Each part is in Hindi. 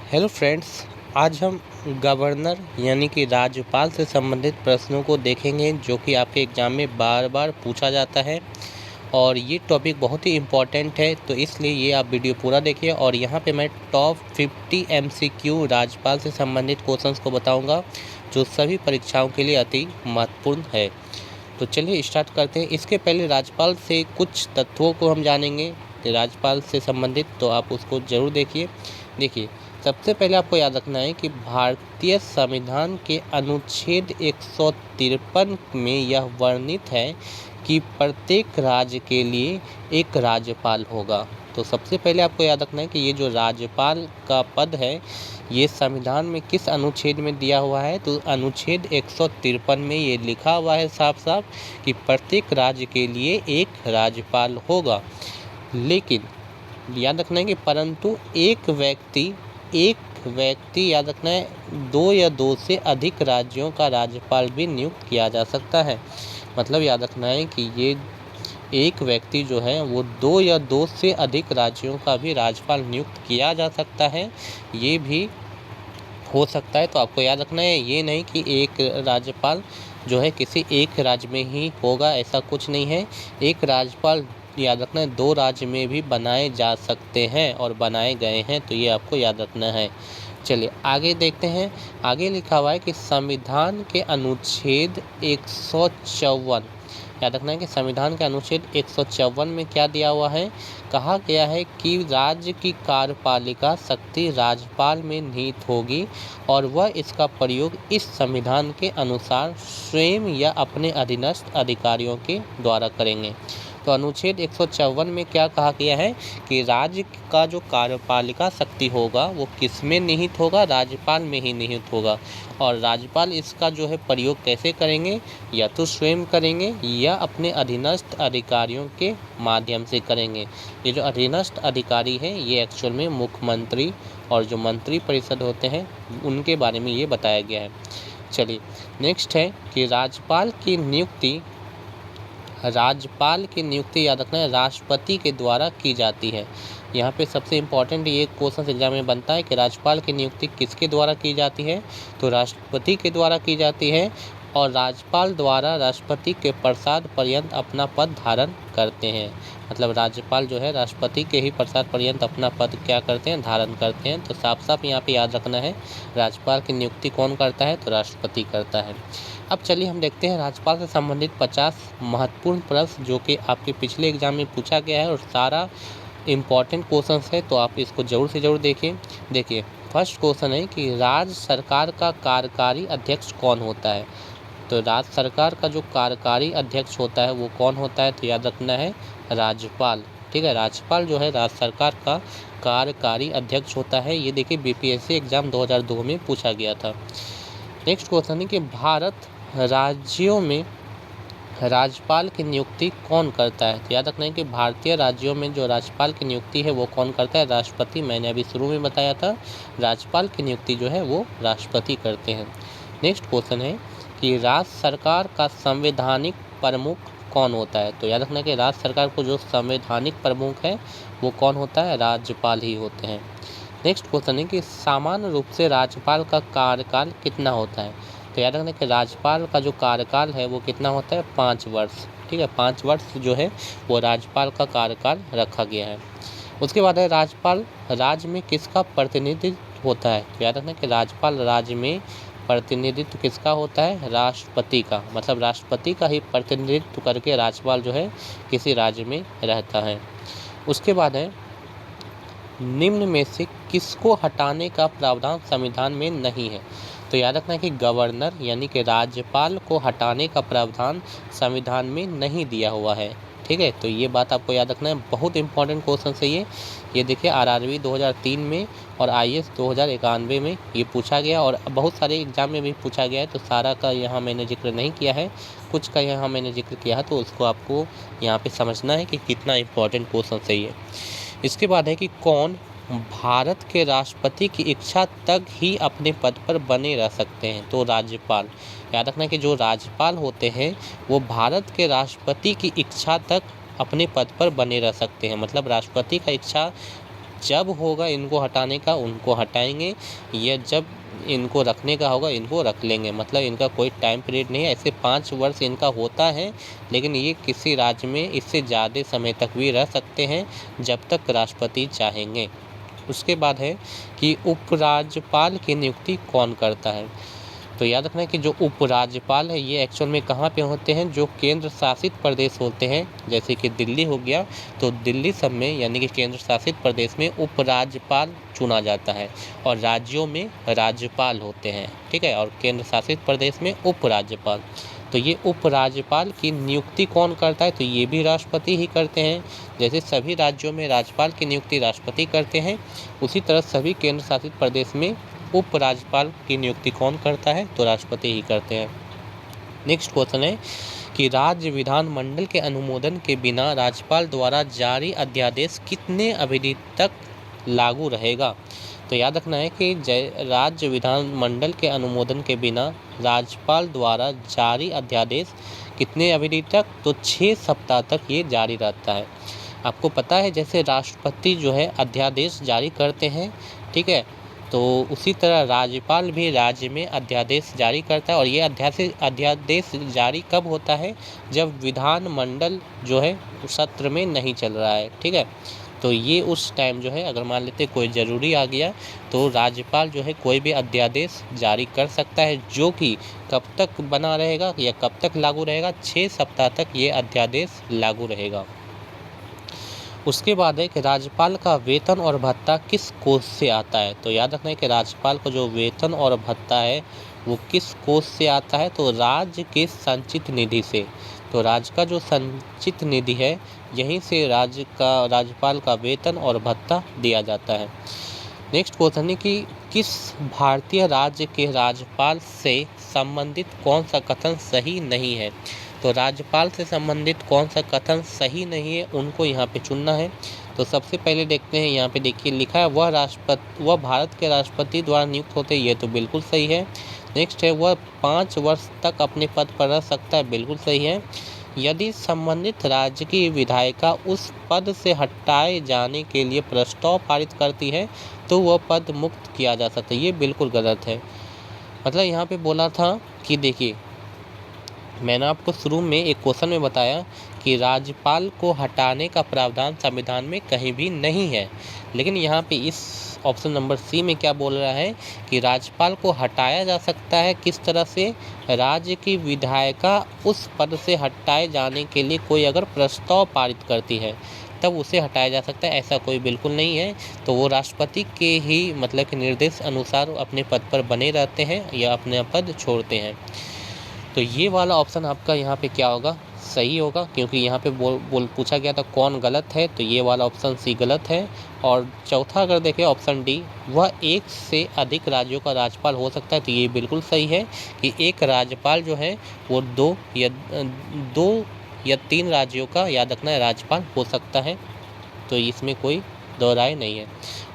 हेलो फ्रेंड्स, आज हम गवर्नर यानी कि राज्यपाल से संबंधित प्रश्नों को देखेंगे जो कि आपके एग्ज़ाम में बार बार पूछा जाता है। और ये टॉपिक बहुत ही इम्पॉर्टेंट है, तो इसलिए ये आप वीडियो पूरा देखिए। और यहाँ पे मैं टॉप 50 एमसीक्यू राज्यपाल से संबंधित क्वेश्चंस को बताऊंगा जो सभी परीक्षाओं के लिए अति महत्वपूर्ण है। तो चलिए स्टार्ट करते हैं। इसके पहले राज्यपाल से कुछ तत्वों को हम जानेंगे राज्यपाल से संबंधित, तो आप उसको ज़रूर देखिए। सबसे पहले आपको याद रखना है कि भारतीय संविधान के अनुच्छेद 153 में यह वर्णित है कि प्रत्येक राज्य के लिए एक राज्यपाल होगा। तो सबसे पहले आपको याद रखना है कि ये जो राज्यपाल का पद है ये संविधान में किस अनुच्छेद में दिया हुआ है, तो अनुच्छेद 153 में ये लिखा हुआ है साफ साफ कि प्रत्येक राज्य के लिए एक राज्यपाल होगा। लेकिन याद रखना है कि परंतु एक व्यक्ति याद रखना है, दो या दो से अधिक राज्यों का राज्यपाल भी नियुक्त किया जा सकता है। मतलब याद रखना है कि ये एक व्यक्ति जो है वो दो या दो से अधिक राज्यों का भी राज्यपाल नियुक्त किया जा सकता है, ये भी हो सकता है। तो आपको याद रखना है ये नहीं कि एक राज्यपाल जो है किसी एक राज्य में ही होगा, ऐसा कुछ नहीं है। एक राज्यपाल याद रखना है दो राज्य में भी बनाए जा सकते हैं और बनाए गए हैं, तो ये आपको याद रखना है। चलिए आगे देखते हैं। आगे लिखा हुआ है कि संविधान के अनुच्छेद 154, याद रखना है कि संविधान के अनुच्छेद 154 में क्या दिया हुआ है, कहा गया है कि राज्य की कार्यपालिका शक्ति राज्यपाल में निहित होगी और वह इसका प्रयोग इस संविधान के अनुसार स्वयं या अपने अधीनस्थ अधिकारियों के द्वारा करेंगे। तो अनुच्छेद 154 में क्या कहा गया है कि राज्य का जो कार्यपालिका शक्ति होगा वो किस में निहित होगा, राज्यपाल में ही निहित होगा। और राज्यपाल इसका जो है प्रयोग कैसे करेंगे, या तो स्वयं करेंगे या अपने अधीनस्थ अधिकारियों के माध्यम से करेंगे। ये जो अधीनस्थ अधिकारी हैं ये एक्चुअल में मुख्यमंत्री और जो मंत्री परिषद होते हैं उनके बारे में ये बताया गया है। चलिए नेक्स्ट है कि राज्यपाल की नियुक्ति याद रखना है राष्ट्रपति के द्वारा की जाती है। यहाँ पे सबसे इम्पोर्टेंट ये क्वेश्चन एग्जाम में बनता है कि राज्यपाल की नियुक्ति किसके द्वारा की जाती है, तो राष्ट्रपति के द्वारा की जाती है। और राज्यपाल द्वारा राष्ट्रपति के प्रसाद पर्यंत अपना पद धारण करते हैं। मतलब राज्यपाल जो है राष्ट्रपति के ही प्रसाद पर्यंत अपना पद क्या करते हैं, धारण करते हैं। तो साफ साफ यहाँ पे याद रखना है राज्यपाल की नियुक्ति कौन करता है, तो राष्ट्रपति करता है। अब चलिए हम देखते हैं राज्यपाल से संबंधित 50 महत्वपूर्ण प्रश्न जो कि आपके पिछले एग्जाम में पूछा गया है और सारा इम्पॉर्टेंट क्वेश्चन है, तो आप इसको ज़रूर से ज़रूर देखिए। फर्स्ट क्वेश्चन है कि राज्य सरकार का कार्यकारी अध्यक्ष कौन होता है। तो राज्य सरकार का जो कार्यकारी अध्यक्ष होता है वो कौन होता है, तो याद रखना है राज्यपाल। ठीक है, राज्यपाल जो है राज्य सरकार का कार्यकारी अध्यक्ष होता है। ये देखिए बीपीएससी एग्जाम 2002 में पूछा गया था। नेक्स्ट क्वेश्चन है कि भारत राज्यों में राज्यपाल की नियुक्ति कौन करता है। तो याद रखना है कि भारतीय राज्यों में जो राज्यपाल की नियुक्ति है वो कौन करता है, राष्ट्रपति। मैंने अभी शुरू में बताया था राज्यपाल की नियुक्ति जो है वो राष्ट्रपति करते हैं। नेक्स्ट क्वेश्चन है कि राज्य सरकार का संवैधानिक प्रमुख कौन होता है। तो याद रखना है कि राज्य सरकार को जो संवैधानिक प्रमुख है वो कौन होता है, राज्यपाल ही होते हैं। नेक्स्ट क्वेश्चन है कि सामान्य रूप से राज्यपाल का कार्यकाल कितना होता है। तो याद रखना कि राज्यपाल का जो कार्यकाल है वो कितना होता है, 5 वर्ष। ठीक है, 5 वर्ष जो है वो राज्यपाल का कार्यकाल रखा गया है। उसके बाद है राज्यपाल राज्य में किसका प्रतिनिधित्व होता है। तो याद रखना कि राज्यपाल राज्य में प्रतिनिधित्व किसका होता है, राष्ट्रपति का। मतलब राष्ट्रपति का ही प्रतिनिधित्व करके राज्यपाल जो है किसी राज्य में रहता है। उसके बाद है निम्न में से किसको हटाने का प्रावधान संविधान में नहीं है। तो याद रखना कि गवर्नर यानी कि राज्यपाल को हटाने का प्रावधान संविधान में नहीं दिया हुआ है। ठीक है, तो ये बात आपको याद रखना है, बहुत इंपॉर्टेंट क्वेश्चन है ये देखिए आरआरबी 2003 में और आईएएस 2091 में ये पूछा गया और बहुत सारे एग्जाम में भी पूछा गया है। तो सारा का यहाँ मैंने जिक्र नहीं किया है, कुछ का यहाँ मैंने जिक्र किया है, तो उसको आपको यहाँ पे समझना है कि कितना इंपॉर्टेंट क्वेश्चन है ये। इसके बाद है कि कौन भारत के राष्ट्रपति की इच्छा तक ही अपने पद पर बने रह सकते हैं। तो राज्यपाल। याद रखना कि जो राज्यपाल होते हैं वो भारत के राष्ट्रपति की इच्छा तक अपने पद पर बने रह सकते हैं। मतलब राष्ट्रपति का इच्छा जब होगा इनको हटाने का उनको हटाएंगे, या जब इनको रखने का होगा इनको रख लेंगे। मतलब इनका कोई टाइम पीरियड नहीं है। ऐसे 5 वर्ष इनका होता है, लेकिन ये किसी राज्य में इससे ज़्यादा समय तक भी रह सकते हैं जब तक राष्ट्रपति चाहेंगे। उसके बाद है कि उपराज्यपाल की नियुक्ति कौन करता है। तो याद रखना है कि जो उपराज्यपाल है ये एक्चुअल में कहाँ पे होते हैं, जो केंद्र शासित प्रदेश होते हैं, जैसे कि दिल्ली हो गया, तो दिल्ली सब में यानी कि केंद्र शासित प्रदेश में उपराज्यपाल चुना जाता है, और राज्यों में राज्यपाल होते हैं, ठीक है, और केंद्र शासित प्रदेश में उपराज्यपाल। तो ये उपराज्यपाल की नियुक्ति कौन करता है, तो ये भी राष्ट्रपति ही करते हैं। जैसे सभी राज्यों में राज्यपाल की नियुक्ति राष्ट्रपति करते हैं, उसी तरह सभी केंद्र शासित प्रदेश में उपराज्यपाल की नियुक्ति कौन करता है, तो राष्ट्रपति ही करते हैं। नेक्स्ट क्वेश्चन है कि राज्य विधानमंडल के अनुमोदन के बिना राज्यपाल द्वारा जारी अध्यादेश कितने अवधि तक लागू रहेगा। तो याद रखना है कि राज्य विधानमंडल के अनुमोदन के बिना राज्यपाल द्वारा जारी अध्यादेश कितने अवधि तक, तो 6 सप्ताह तक ये जारी रहता है। आपको पता है जैसे राष्ट्रपति जो है अध्यादेश जारी करते हैं, ठीक है, तो उसी तरह राज्यपाल भी राज्य में अध्यादेश जारी करता है, और ये अध्यादेश जारी कब होता है, जब विधानमंडल जो है सत्र में नहीं चल रहा है, ठीक है। तो ये उस टाइम जो है अगर मान लेते कोई ज़रूरी आ गया तो राज्यपाल जो है कोई भी अध्यादेश जारी कर सकता है, जो कि कब तक बना रहेगा या कब तक लागू रहेगा, 6 सप्ताह तक ये अध्यादेश लागू रहेगा। उसके बाद है कि राज्यपाल का वेतन और भत्ता किस कोष से आता है। तो याद रखना है कि राज्यपाल का जो वेतन और भत्ता है वो किस कोष से आता है, तो राज्य के संचित निधि से। तो राज्य का जो संचित निधि है यहीं से राज्यपाल का वेतन और भत्ता दिया जाता है। नेक्स्ट क्वेश्चन है कि किस भारतीय राज्य के राज्यपाल से संबंधित कौन सा कथन सही नहीं है। तो राज्यपाल से संबंधित कौन सा कथन सही नहीं है उनको यहाँ पे चुनना है। तो सबसे पहले देखते हैं, यहाँ पे देखिए लिखा है वह भारत के राष्ट्रपति द्वारा नियुक्त होते हैं, ये तो बिल्कुल सही है। नेक्स्ट है वह 5 वर्ष तक अपने पद पर रह सकता है, बिल्कुल सही है। यदि संबंधित राज्य की विधायिका उस पद से हटाए जाने के लिए प्रस्ताव पारित करती है तो वह पद मुक्त किया जा सकता है, ये बिल्कुल गलत है। मतलब यहाँ पे बोला था कि देखिए मैंने आपको शुरू में एक क्वेश्चन में बताया कि राज्यपाल को हटाने का प्रावधान संविधान में कहीं भी नहीं है, लेकिन यहाँ पे इस ऑप्शन नंबर सी में क्या बोल रहा है कि राज्यपाल को हटाया जा सकता है। किस तरह से, राज्य की विधायिका उस पद से हटाए जाने के लिए कोई अगर प्रस्ताव पारित करती है तब उसे हटाया जा सकता है, ऐसा कोई बिल्कुल नहीं है। तो वो राष्ट्रपति के ही मतलब के निर्देश अनुसार अपने पद पर बने रहते हैं या अपने पद छोड़ते हैं। तो ये वाला ऑप्शन आपका यहाँ पे क्या होगा, सही होगा, क्योंकि यहाँ पे पूछा गया था कौन गलत है, तो ये वाला ऑप्शन सी गलत है। और चौथा अगर देखें ऑप्शन डी, वह एक से अधिक राज्यों का राज्यपाल हो सकता है, तो ये बिल्कुल सही है कि एक राज्यपाल जो है वो 2 या 3 राज्यों का, याद रखना है, राज्यपाल हो सकता है। तो इसमें कोई दो राय नहीं है।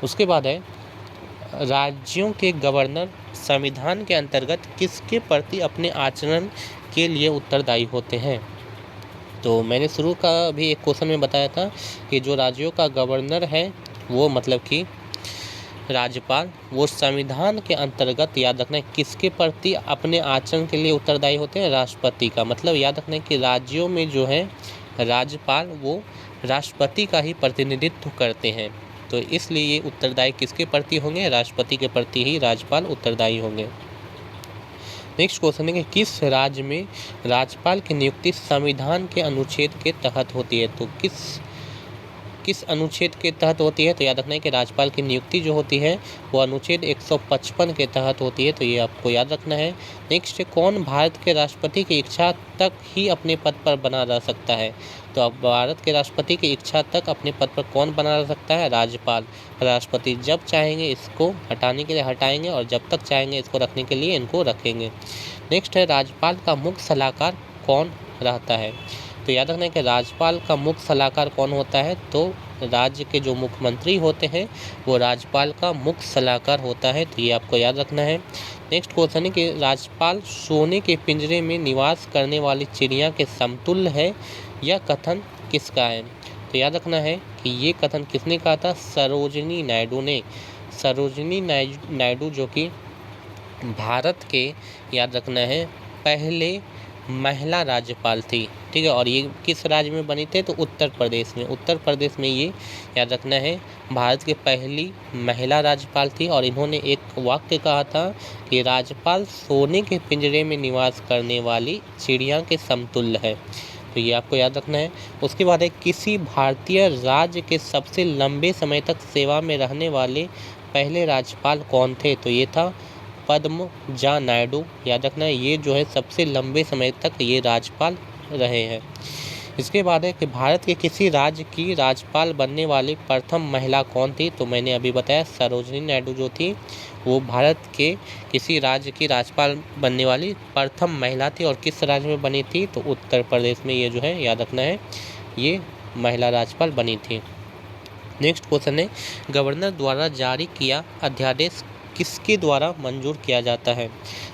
उसके बाद है राज्यों के गवर्नर संविधान के अंतर्गत किसके प्रति अपने आचरण के लिए उत्तरदायी होते हैं। तो मैंने शुरू का भी एक क्वेश्चन में बताया था कि जो राज्यों का गवर्नर है वो मतलब कि राज्यपाल, वो संविधान के अंतर्गत याद रखना है किसके प्रति अपने आचरण के लिए उत्तरदायी होते हैं, राष्ट्रपति का। मतलब याद रखना है कि राज्यों में जो है राज्यपाल वो राष्ट्रपति का ही प्रतिनिधित्व करते हैं, तो इसलिए ये उत्तरदायी किसके प्रति होंगे, राष्ट्रपति के प्रति ही राज्यपाल उत्तरदायी होंगे। नेक्स्ट क्वेश्चन है कि किस राज्य में राज्यपाल की नियुक्ति संविधान के अनुच्छेद के तहत होती है। तो किस अनुच्छेद के तहत होती है, तो याद रखना है कि राज्यपाल की नियुक्ति जो होती है वो अनुच्छेद 155 के तहत होती है, तो ये आपको याद रखना है। नेक्स्ट है कौन भारत के राष्ट्रपति की इच्छा तक ही अपने पद पर बना रह सकता है। तो अब भारत के राष्ट्रपति की इच्छा तक अपने पद पर कौन बना रह सकता है, राज्यपाल। राष्ट्रपति जब चाहेंगे इसको हटाने के लिए हटाएंगे और जब तक चाहेंगे इसको रखने के लिए इनको रखेंगे। नेक्स्ट है राज्यपाल का मुख्य सलाहकार कौन रहता है। तो याद रखना है कि राज्यपाल का मुख्य सलाहकार कौन होता है, तो राज्य के जो मुख्यमंत्री होते हैं वो राज्यपाल का मुख्य सलाहकार होता है, तो ये आपको याद रखना है। नेक्स्ट क्वेश्चन है कि राज्यपाल सोने के पिंजरे में निवास करने वाली चिड़िया के समतुल्य है, यह कथन किसका है। तो याद रखना है कि ये कथन किसने कहा था? सरोजिनी नायडू ने। सरोजिनी नायडू जो कि भारत के, याद रखना है, पहले महिला राज्यपाल थी। ठीक है, और ये किस राज्य में बनी थे? तो उत्तर प्रदेश में। उत्तर प्रदेश में ये, याद रखना है, भारत की पहली महिला राज्यपाल थी। और इन्होंने एक वाक्य कहा था कि राज्यपाल सोने के पिंजरे में निवास करने वाली चिड़िया के समतुल्य है। तो ये आपको याद रखना है। उसके बाद है, किसी भारतीय राज्य के सबसे लंबे समय तक सेवा में रहने वाले पहले राज्यपाल कौन थे? तो ये था पद्मजा नायडू। याद रखना है, ये जो है सबसे लंबे समय तक ये राज्यपाल रहे हैं। इसके बाद है कि भारत के किसी राज्य की राज्यपाल बनने वाली प्रथम महिला कौन थी? तो मैंने अभी बताया सरोजिनी नायडू जो थी वो भारत के किसी राज्य की राज्यपाल बनने वाली प्रथम महिला थी। और किस राज्य में बनी थी? तो उत्तर प्रदेश में ये जो है, याद रखना है, ये महिला राज्यपाल बनी थी। नेक्स्ट क्वेश्चन है, गवर्नर द्वारा जारी किया अध्यादेश किसके द्वारा मंजूर किया जाता है?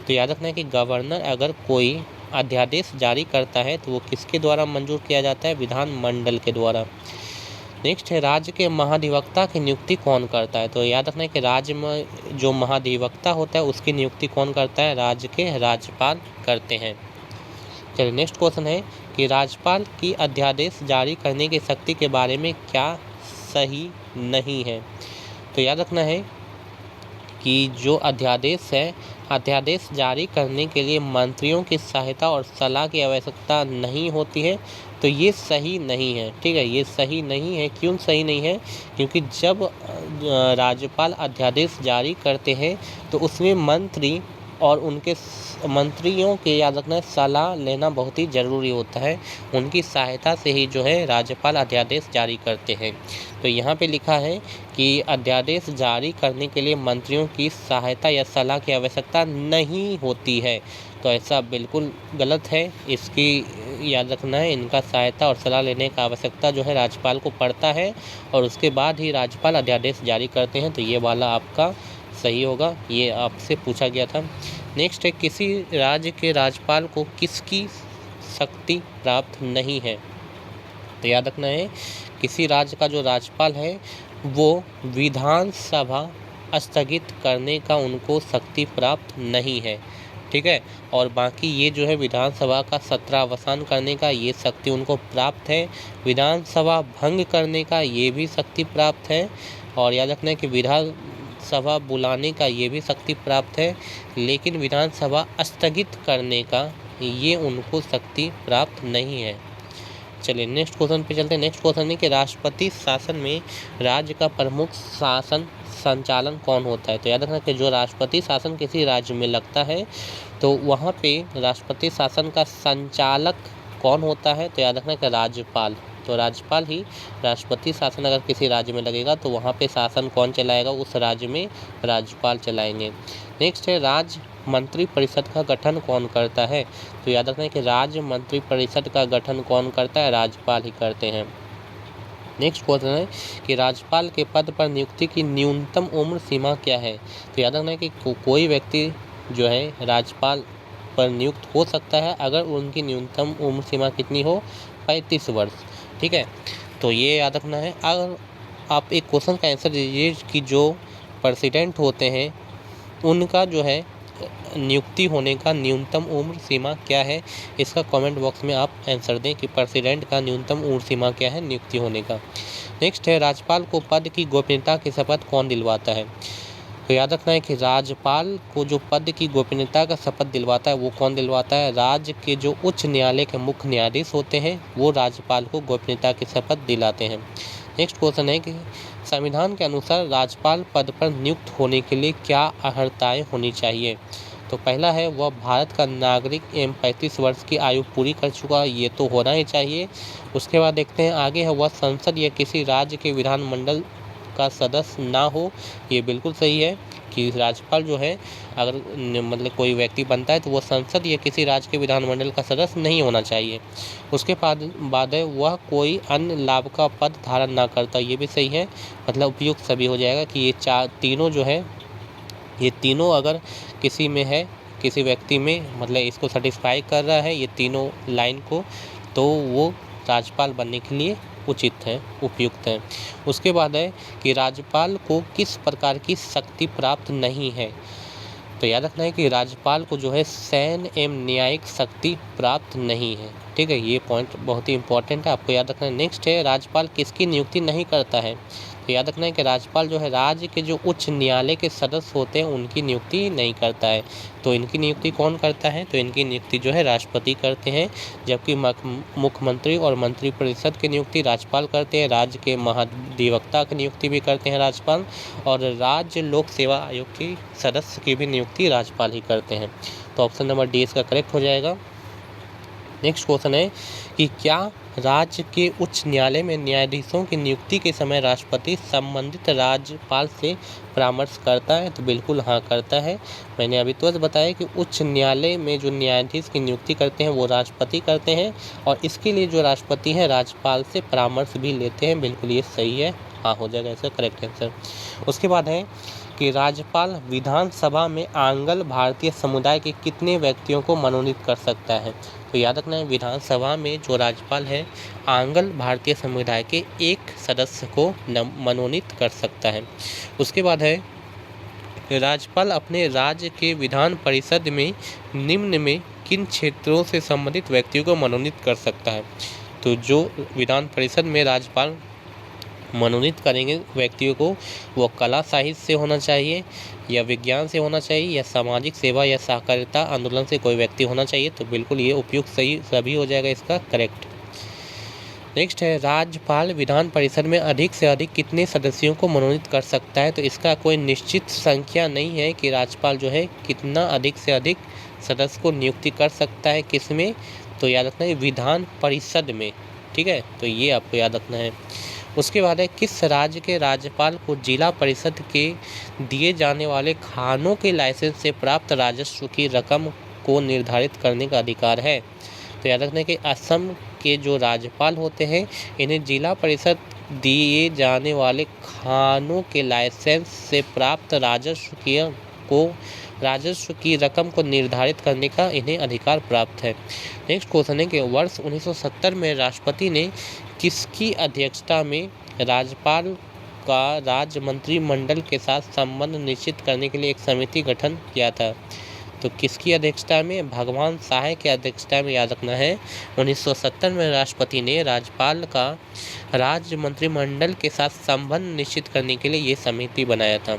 तो याद रखना है कि गवर्नर अगर कोई अध्यादेश जारी करता है तो वो किसके द्वारा मंजूर किया जाता है? विधानमंडल के द्वारा। नेक्स्ट है, राज्य के महाधिवक्ता की नियुक्ति कौन करता है? तो याद रखना है कि राज्य में जो महाधिवक्ता होता है उसकी नियुक्ति कौन करता है? राज्य के राज्यपाल करते हैं। चलिए नेक्स्ट क्वेश्चन है कि राज्यपाल की अध्यादेश जारी करने की शक्ति के बारे में क्या सही नहीं है? तो याद रखना है कि जो अध्यादेश है, अध्यादेश जारी करने के लिए मंत्रियों की सहायता और सलाह की आवश्यकता नहीं होती है। तो ये सही नहीं है। ठीक है, ये सही नहीं है। क्यों सही नहीं है? क्योंकि जब राज्यपाल अध्यादेश जारी करते हैं तो उसमें मंत्री और उनके मंत्रियों के, याद रखना है, सलाह लेना बहुत ही ज़रूरी होता है। उनकी सहायता से ही जो है राज्यपाल अध्यादेश जारी करते हैं। तो यहाँ पे लिखा है कि अध्यादेश जारी करने के लिए मंत्रियों की सहायता या सलाह की आवश्यकता नहीं होती है। तो ऐसा बिल्कुल गलत है। इसकी, याद रखना है, इनका सहायता और सलाह लेने का आवश्यकता जो है राज्यपाल को पड़ता है और उसके बाद ही राज्यपाल अध्यादेश जारी करते हैं। तो ये वाला आपका सही होगा, ये आपसे पूछा गया था। नेक्स्ट है, किसी राज्य के राज्यपाल को किसकी शक्ति प्राप्त नहीं है? तो याद रखना है, किसी राज्य का जो राज्यपाल है वो विधानसभा स्थगित करने का उनको शक्ति प्राप्त नहीं है। ठीक है, और बाकी ये जो है विधानसभा का सत्रावसान करने का ये शक्ति उनको प्राप्त है। विधानसभा भंग करने का ये भी शक्ति प्राप्त है। और याद रखना है कि विधानसभा बुलाने का ये भी शक्ति प्राप्त है, लेकिन विधानसभा स्थगित करने का ये उनको शक्ति प्राप्त नहीं है। चलिए नेक्स्ट क्वेश्चन पे चलते हैं। नेक्स्ट क्वेश्चन है कि राष्ट्रपति शासन में राज्य का प्रमुख शासन संचालन कौन होता है? तो याद रखना कि जो राष्ट्रपति शासन किसी राज्य में लगता है तो वहाँ पे राष्ट्रपति शासन का संचालक कौन होता है? तो याद रखना कि राज्यपाल। तो राज्यपाल ही, राष्ट्रपति शासन अगर किसी राज्य में लगेगा तो वहाँ पे शासन कौन चलाएगा? उस राज्य में राज्यपाल चलाएंगे। नेक्स्ट है, राज्य मंत्री परिषद का गठन कौन करता है? तो याद रखना है कि राज्य मंत्री परिषद का गठन कौन करता है? राज्यपाल ही करते हैं। नेक्स्ट क्वेश्चन है कि राज्यपाल के पद पर नियुक्ति की न्यूनतम उम्र सीमा क्या है? तो याद रखना है कि कोई व्यक्ति जो है राज्यपाल पर नियुक्त हो सकता है अगर उनकी न्यूनतम उम्र सीमा कितनी हो? 35 वर्ष। ठीक है, तो ये याद रखना है। अगर आप एक क्वेश्चन का आंसर दीजिए कि जो प्रेसिडेंट होते हैं उनका जो है नियुक्ति होने का न्यूनतम उम्र सीमा क्या है? इसका कमेंट बॉक्स में आप आंसर दें कि प्रेसिडेंट का न्यूनतम उम्र सीमा क्या है नियुक्ति होने का। नेक्स्ट है, राज्यपाल को पद की गोपनीयता की शपथ कौन दिलवाता है? तो याद रखना है कि राज्यपाल को जो पद की गोपनीयता का शपथ दिलवाता है वो कौन दिलवाता है? राज्य के जो उच्च न्यायालय के मुख्य न्यायाधीश होते हैं वो राज्यपाल को गोपनीयता की शपथ दिलाते हैं। नेक्स्ट क्वेश्चन है कि संविधान के अनुसार राज्यपाल पद पर नियुक्त होने के लिए क्या अर्हताएं होनी चाहिए? तो पहला है, वह भारत का नागरिक एवं 35 वर्ष की आयु पूरी कर चुका, ये तो होना ही चाहिए। उसके बाद देखते हैं आगे है, वह संसद या किसी राज्य के विधानमंडल का सदस्य ना हो, ये बिल्कुल सही है कि राज्यपाल जो है अगर मतलब कोई व्यक्ति बनता है तो वह संसद या किसी राज्य के विधानमंडल का सदस्य नहीं होना चाहिए। उसके बाद है, वह कोई अन्य लाभ का पद धारण ना करता, ये भी सही है। मतलब उपयुक्त सभी हो जाएगा कि ये तीनों जो है, ये तीनों अगर किसी में है, किसी व्यक्ति में, मतलब इसको सेटिस्फाई कर रहा है ये तीनों लाइन को, तो वो राज्यपाल बनने के लिए उचित है, उपयुक्त है। उसके बाद है कि राज्यपाल को किस प्रकार की शक्ति प्राप्त नहीं है। तो याद रखना है कि राज्यपाल को जो है सैन्य एवं न्यायिक शक्ति प्राप्त नहीं है। ठीक है, ये पॉइंट बहुत ही इंपॉर्टेंट है, आपको याद रखना है। नेक्स्ट है राज्यपाल किसकी नियुक्ति नहीं करता है। तो याद रखना है कि राज्यपाल जो है राज्य के जो उच्च न्यायालय के सदस्य होते हैं उनकी नियुक्ति नहीं करता है। तो इनकी नियुक्ति कौन करता है, तो इनकी नियुक्ति जो है राष्ट्रपति करते हैं, जबकि मुख्यमंत्री और मंत्रिपरिषद की नियुक्ति राज्यपाल करते हैं। राज्य के महाधिवक्ता की नियुक्ति भी करते हैं राज्यपाल, और राज्य लोक सेवा आयोग की सदस्य की भी नियुक्ति राज्यपाल ही करते हैं। तो ऑप्शन नंबर डी इसका करेक्ट हो जाएगा। नेक्स्ट क्वेश्चन है कि क्या राज्य के उच्च न्यायालय में न्यायाधीशों की नियुक्ति के समय राष्ट्रपति संबंधित राज्यपाल से परामर्श करता है। तो बिल्कुल हाँ करता है। मैंने अभी तुरंत बताया कि उच्च न्यायालय में जो न्यायाधीश की नियुक्ति करते हैं वो राष्ट्रपति करते हैं, और इसके लिए जो राष्ट्रपति हैं राज्यपाल से परामर्श भी लेते हैं। बिल्कुल ये सही है, हाँ हो जाएगा इसका करेक्ट आंसर। उसके बाद है कि राज्यपाल विधानसभा में आंग्ल भारतीय समुदाय के कितने व्यक्तियों को मनोनीत कर सकता है। तो याद रखना है विधानसभा में जो राज्यपाल है आंग्ल भारतीय समुदाय के एक सदस्य को मनोनीत कर सकता है। उसके बाद है राज्यपाल अपने राज्य के विधान परिषद में निम्न में किन क्षेत्रों से संबंधित व्यक्तियों को मनोनीत कर सकता है। तो जो विधान परिषद में राज्यपाल मनोनीत करेंगे व्यक्तियों को, वो कला साहित्य से होना चाहिए, या विज्ञान से होना चाहिए, या सामाजिक सेवा या सहकारिता आंदोलन से कोई व्यक्ति होना चाहिए। तो बिल्कुल ये उपयुक्त सही सभी हो जाएगा इसका करेक्ट। नेक्स्ट है राज्यपाल विधान परिषद में अधिक से अधिक कितने सदस्यों को मनोनीत कर सकता है। तो इसका कोई निश्चित संख्या नहीं है कि राज्यपाल जो है कितना अधिक से अधिक सदस्य को नियुक्ति कर सकता है, किस में, तो याद रखना है विधान परिषद में। ठीक है, तो ये आपको याद रखना है। उसके बाद है किस राज्य के राज्यपाल को जिला परिषद के दिए जाने वाले खानों के लाइसेंस से प्राप्त राजस्व की रकम को निर्धारित करने का अधिकार है। तो याद रखना है कि असम के जो राज्यपाल होते हैं इन्हें जिला परिषद दिए जाने वाले खानों के लाइसेंस से प्राप्त राजस्व की रकम को निर्धारित करने का इन्हें अधिकार प्राप्त है। नेक्स्ट क्वेश्चन है कि वर्ष 1970 में राष्ट्रपति ने किसकी अध्यक्षता में राज्यपाल का राज्य मंत्रिमंडल के साथ संबंध निश्चित करने के लिए एक समिति गठन किया था। तो किसकी अध्यक्षता में, भगवान सहाय की अध्यक्षता में, याद रखना है। 1970 में राष्ट्रपति ने राज्यपाल का राज्य मंत्रिमंडल के साथ संबंध निश्चित करने के लिए ये समिति बनाया था।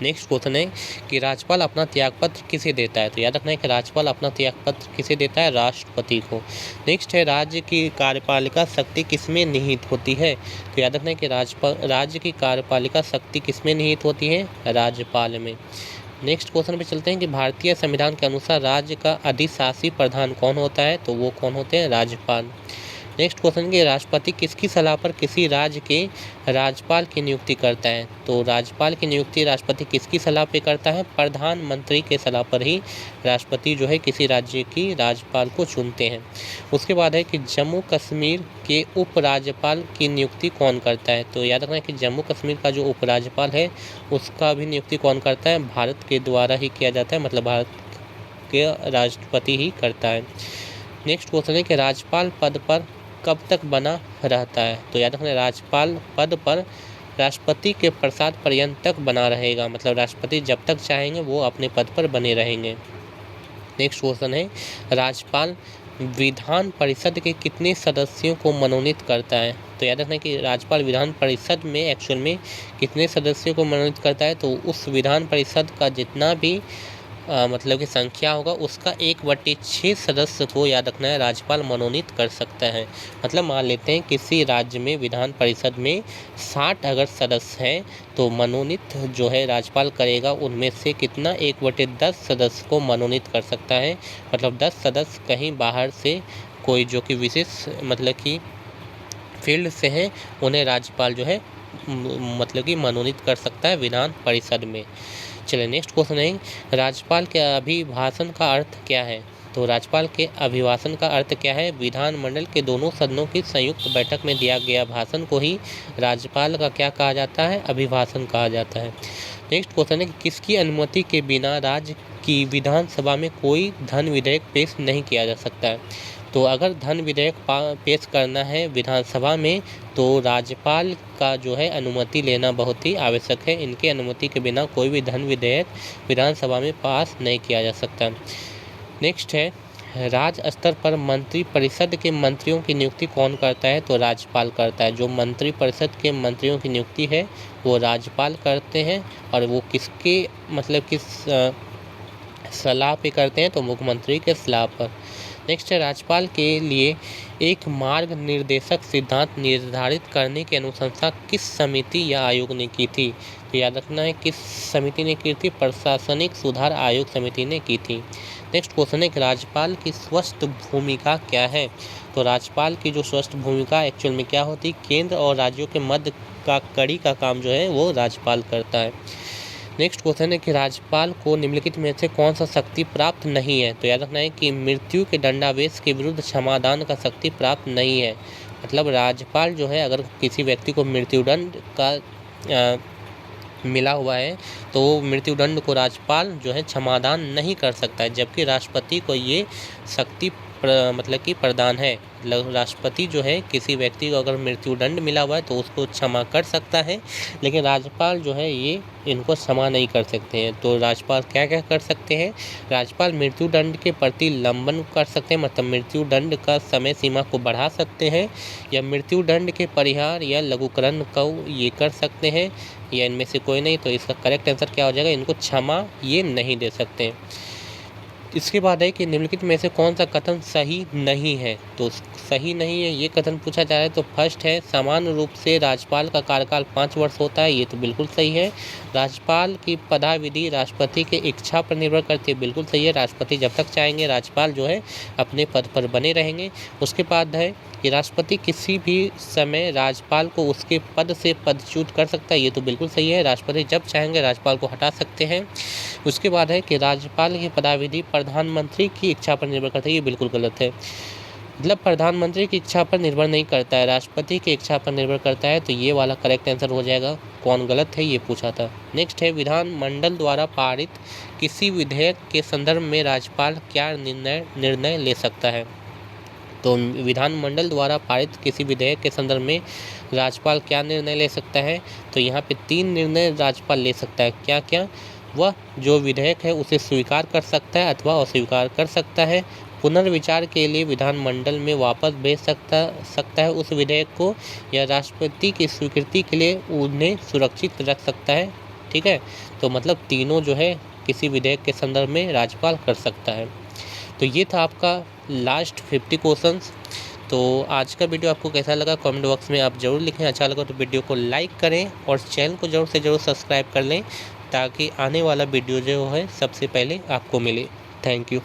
नेक्स्ट क्वेश्चन है कि राज्यपाल अपना त्यागपत्र किसे देता है। तो याद रखना है कि राज्यपाल अपना त्यागपत्र किसे देता है, राष्ट्रपति को। नेक्स्ट है राज्य की कार्यपालिका शक्ति किसमें निहित होती है। तो याद रखना है कि राज्य की कार्यपालिका शक्ति किसमें निहित होती है, राज्यपाल में। नेक्स्ट क्वेश्चन पे चलते हैं कि भारतीय संविधान के अनुसार राज्य का अधिशासी प्रधान कौन होता है। तो वो कौन होते हैं, राज्यपाल। नेक्स्ट क्वेश्चन कि राष्ट्रपति किसकी सलाह पर किसी राज्य के राज्यपाल की नियुक्ति करता है। तो राज्यपाल की नियुक्ति राष्ट्रपति किसकी सलाह पे करता है, प्रधानमंत्री के सलाह पर ही राष्ट्रपति जो है किसी राज्य की राज्यपाल को चुनते हैं। उसके बाद है कि जम्मू कश्मीर के उपराज्यपाल की नियुक्ति कौन करता है। तो याद रखना है कि जम्मू कश्मीर का जो उपराज्यपाल है उसका भी नियुक्ति कौन करता है, भारत के द्वारा ही किया जाता है, मतलब भारत के राष्ट्रपति ही करता है। नेक्स्ट क्वेश्चन है कि राज्यपाल पद पर कब तक बना रहता है। तो याद रखना राज्यपाल पद पर राष्ट्रपति के प्रसाद पर्यंत तक बना रहेगा, मतलब राष्ट्रपति जब तक चाहेंगे वो अपने पद पर बने रहेंगे। नेक्स्ट क्वेश्चन है राज्यपाल विधान परिषद के कितने सदस्यों को मनोनीत करता है। तो याद रखना कि राज्यपाल विधान परिषद में एक्चुअल में कितने सदस्यों को मनोनीत करता है। तो उस विधान परिषद का जितना भी मतलब कि संख्या होगा उसका 1/6 सदस्य को याद रखना है राज्यपाल मनोनीत कर सकता है। मतलब मान लेते हैं किसी राज्य में विधान परिषद में 60 अगर सदस्य हैं तो मनोनीत जो है राज्यपाल करेगा उनमें से कितना 1/10 सदस्य को मनोनीत कर सकता है। मतलब 10 सदस्य कहीं बाहर से कोई जो कि विशेष मतलब कि फील्ड से हैं उन्हें राज्यपाल जो है मतलब कि मनोनीत कर सकता है विधान परिषद में। चलिए नेक्स्ट क्वेश्चन है राज्यपाल के अभिभाषण का अर्थ क्या है। तो राज्यपाल के अभिभाषण का अर्थ क्या है, विधानमंडल के दोनों सदनों की संयुक्त बैठक में दिया गया भाषण को ही राज्यपाल का क्या कहा जाता है, अभिभाषण कहा जाता है। नेक्स्ट क्वेश्चन है कि किसकी अनुमति के बिना राज्य की विधानसभा में कोई धन विधेयक पेश नहीं किया जा सकता है। तो अगर धन विधेयक पेश करना है विधानसभा में तो राज्यपाल का जो है अनुमति लेना बहुत ही आवश्यक है। इनकी अनुमति के बिना कोई भी धन विधेयक विधानसभा में पास नहीं किया जा सकता। नेक्स्ट है, राज्य स्तर पर मंत्री परिषद के मंत्रियों की नियुक्ति कौन करता है? तो राज्यपाल करता है। जो मंत्री परिषद के मंत्रियों की नियुक्ति है वो राज्यपाल करते हैं, और वो किसके मतलब किस सलाह पे करते हैं? तो मुख्यमंत्री के सलाह पर। नेक्स्ट है, राज्यपाल के लिए एक मार्ग निर्देशक सिद्धांत निर्धारित करने की अनुशंसा किस समिति या आयोग ने की थी? तो याद रखना है किस समिति ने की थी? प्रशासनिक सुधार आयोग समिति ने की थी। नेक्स्ट क्वेश्चन है कि राज्यपाल की स्पष्ट भूमिका क्या है? तो राज्यपाल की जो स्पष्ट भूमिका एक्चुअल में क्या होती? केंद्र और राज्यों के मध्य का कड़ी का काम जो है वो राज्यपाल करता है। नेक्स्ट क्वेश्चन है कि राज्यपाल को निम्नलिखित में से कौन सा शक्ति प्राप्त नहीं है? तो याद रखना है कि मृत्यु के दंडावेश के विरुद्ध क्षमादान का शक्ति प्राप्त नहीं है। मतलब राज्यपाल जो है अगर किसी व्यक्ति को मृत्युदंड का मिला हुआ है तो मृत्युदंड को राज्यपाल जो है क्षमादान नहीं कर सकता है, जबकि राष्ट्रपति को ये शक्ति मतलब कि प्रदान है। राष्ट्रपति जो है किसी व्यक्ति को अगर मृत्युदंड मिला हुआ है तो उसको क्षमा कर सकता है, लेकिन राज्यपाल जो है ये इनको क्षमा नहीं कर सकते हैं। तो राज्यपाल क्या क्या कर सकते हैं? राज्यपाल मृत्युदंड के प्रति लंबन कर सकते हैं, मतलब मृत्युदंड का समय सीमा को बढ़ा सकते हैं, या मृत्युदंड के परिहार या लघुकरण को ये कर सकते हैं, या इनमें से कोई नहीं। तो इसका करेक्ट आंसर क्या हो जाएगा? इनको क्षमा ये नहीं दे सकते। इसके बाद है कि निम्नलिखित में से कौन सा कथन सही नहीं है? तो सही नहीं है ये कथन पूछा जा रहा है। तो फर्स्ट है, समान रूप से राज्यपाल का कार्यकाल 5 वर्ष होता है। ये तो बिल्कुल सही है। राज्यपाल की पदाविधि राष्ट्रपति के इच्छा पर निर्भर करती है। बिल्कुल सही है। राष्ट्रपति जब तक चाहेंगे राज्यपाल जो है अपने पद पर बने रहेंगे। उसके बाद है कि राष्ट्रपति किसी भी समय राज्यपाल को उसके पद से पदच्युत कर सकता है। ये तो बिल्कुल सही है। राष्ट्रपति जब चाहेंगे राज्यपाल को हटा सकते हैं। उसके बाद है कि राज्यपाल की पदाविधि प्रधानमंत्री की इच्छा पर निर्भर करता है। ये बिल्कुल गलत है। मतलब प्रधानमंत्री की इच्छा पर निर्भर नहीं करता है, राष्ट्रपति की इच्छा पर निर्भर करता है। तो ये वाला करेक्ट आंसर हो जाएगा। कौन गलत है ये पूछा था। नेक्स्ट है, विधानमंडल द्वारा पारित किसी विधेयक के संदर्भ में राज्यपाल क्या निर्णय ले सकता है? तो विधानमंडल द्वारा पारित किसी विधेयक के संदर्भ में राज्यपाल क्या निर्णय ले सकता है? तो यहाँ पे 3 निर्णय राज्यपाल ले सकता है। क्या क्या? वह जो विधेयक है उसे स्वीकार कर सकता है अथवा अस्वीकार कर सकता है, पुनर्विचार के लिए विधानमंडल में वापस भेज सकता है उस विधेयक को, या राष्ट्रपति की स्वीकृति के लिए उन्हें सुरक्षित रख सकता है। ठीक है, तो मतलब तीनों जो है किसी विधेयक के संदर्भ में राज्यपाल कर सकता है। तो ये था आपका लास्ट 50 क्वेश्चंस। तो आज का वीडियो आपको कैसा लगा कमेंट बॉक्स में आप ज़रूर लिखें। अच्छा लगा तो वीडियो को लाइक करें और चैनल को ज़रूर से ज़रूर सब्सक्राइब कर लें, ताकि आने वाला वीडियो जो है सबसे पहले आपको मिले। Thank you.